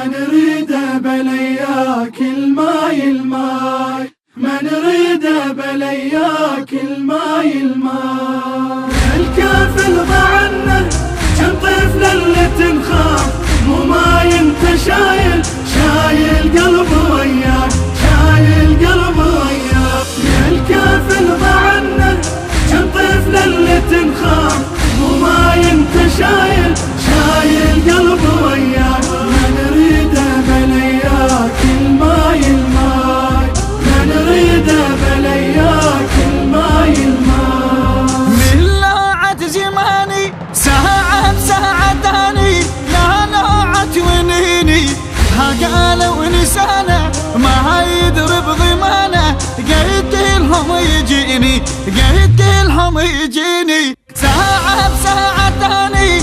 نريد بلياك الماي الماي، ما نريد بلياك الماي الماي. الكافل ضعنا كم طفل اللي تنخاف، مو ماي انت شايل شايل قلب وياك، شايل قلب وياك. يا الكافل ضعنا كم طفل اللي تنخاف، مو ماي انت شايل شايل قلب وياك. ما نريد بلياك الماي الماي، ما نريد بلياك الماي الماي. من لاعة زماني ساعة بساعة تاني، لا لاعة ونيني ها قالوا ونسانا ما يدري بضمانه. قلت لهم يجيني قلت لهم يجيني ساعة بساعة تاني،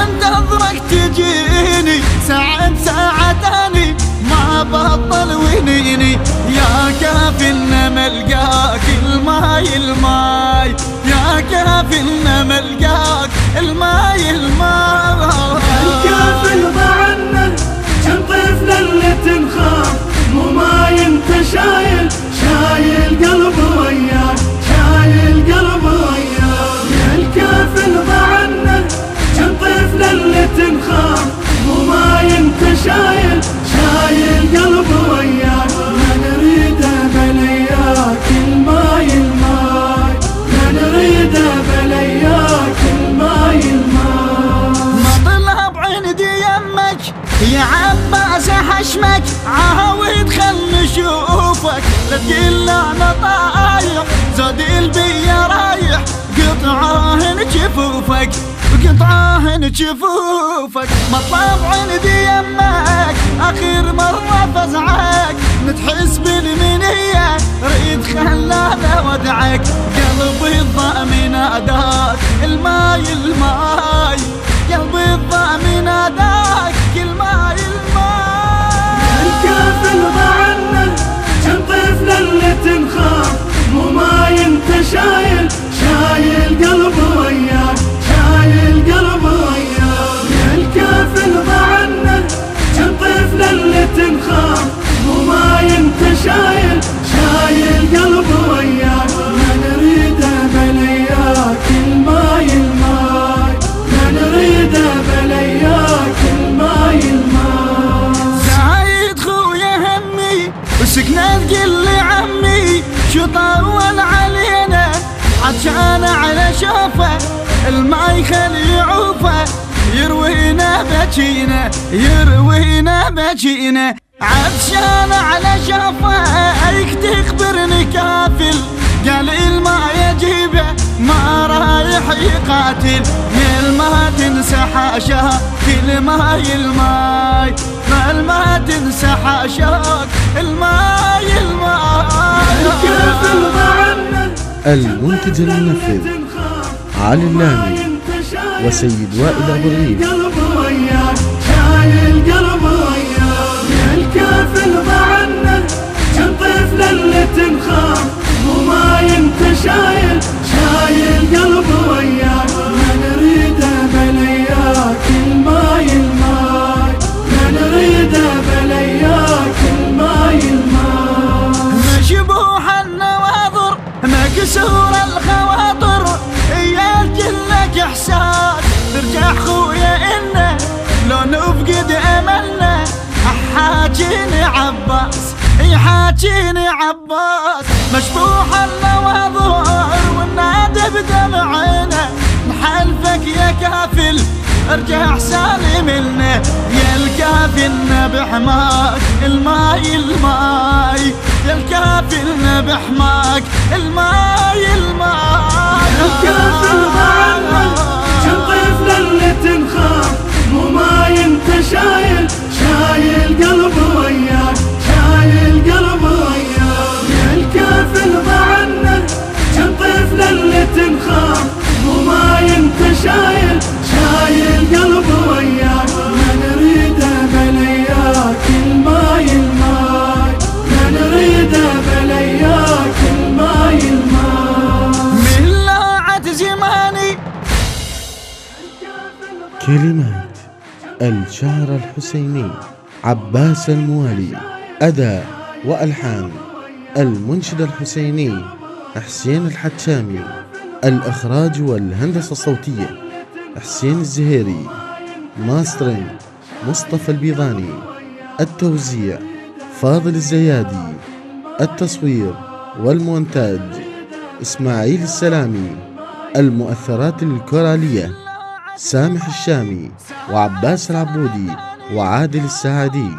انتظرك تجيني ساعة بساعة تاني ما بطل ونيني. يا كافلنا ملقاك الماي الماي، يا كافلنا ملقاك الماي الماي. الكافل ضعنا كم طفل اللي تنخاف، مو ماي انت شايل شايل قلب وياك، شايل قلب وياك. يا الكافل ضعنا كم طفل اللي تنخاف، مو ماي انت شايل شايل قلب وياك. ما نريد بلياك الماي الماي، ما نريد بلياك الماي الماي. مطلب عندي يمك يا عباس حشمك، عاود خل نشوفك لا تقول انا طايح زاد البيا رايح. قطعاهن جفوفك قطعاهن جفوفك. مطلب عندي يمك اخر مرة فزعك، نتحس بالمنية ريد خلانه ودعك. قلبي الضأم ناداك الماي الماي، قلبي الضأم ناداك الماي الماي. الكافل ضعنا كم طفل اللي تنخاف، مو ماي انت شايل شايل قلب وياك، شايل قلب وياك. يا الكافل ضعنا كم طفل اللي تنخاف، مو ماي انت شايل شايل قلب وياك. ما نريد بلياك الماي الماي، ما نريد بلياك الماي الماي. زايد خويا همي وسكنة تقل عمي شو طول علينا، عطشان على شوفه الماي خلي يعوفه. يروينا بجينا يروينا بجينا عطشان على شوفه. تخبرني كافل قال الماء يجيبه ما رايح يقاتل. يا الماء تنسى حاشاك الماي الماي، ما تنسى حاشاك الماي الماي. الكافل ضعنا المنتج المنفذ علي اللامي وسيد وائل أبو الريف. قلب وياك شايل قلب وياك. يا الكافل ضعنا كم طفل اللي تنخاف، مو ماي انت شايل شايل قلب وياك. ما نريد بلياك الماي الماي، ما نريد بلياك الماي الماي. مشبوح النواظر مكسور الخواطر، يا لك احساس ترجع خويا انه لو نفقد املنا. حاجيني عباس يحاجيني عباس، مشبوح النواظر والنادى بدمعنا. نحلفك يا كافل ارجع سالم لنا. يا الكافل بحماك الماي الماي، يا الكافل بحماك الماي الماي. الكافل ضعنا كم طفل اللي تنخاف، مو ماي انت شايل شايل قلب وياك، شايل قلب وياك. يا الكافل ضعنا كم طفل اللي تنخاف، مو ماي انت شايل شايل قلب وياك. ما نريد بلياك الماي الماي، ما نريد بلياك الماي الماي. من لاعة زماني كلمات الشاعر الحسيني عباس الموالي. أداء وألحان المنشد الحسيني حسين الحتشامي. الإخراج والهندسة الصوتية حسين الزهيري. ماسترين مصطفى البيضاني. التوزيع فاضل الزيادي. التصوير والمونتاج إسماعيل السلامي. المؤثرات الكورالية سامح الشامي وعباس العبودي وعادل السعادي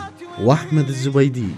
وأحمد الزبيدي.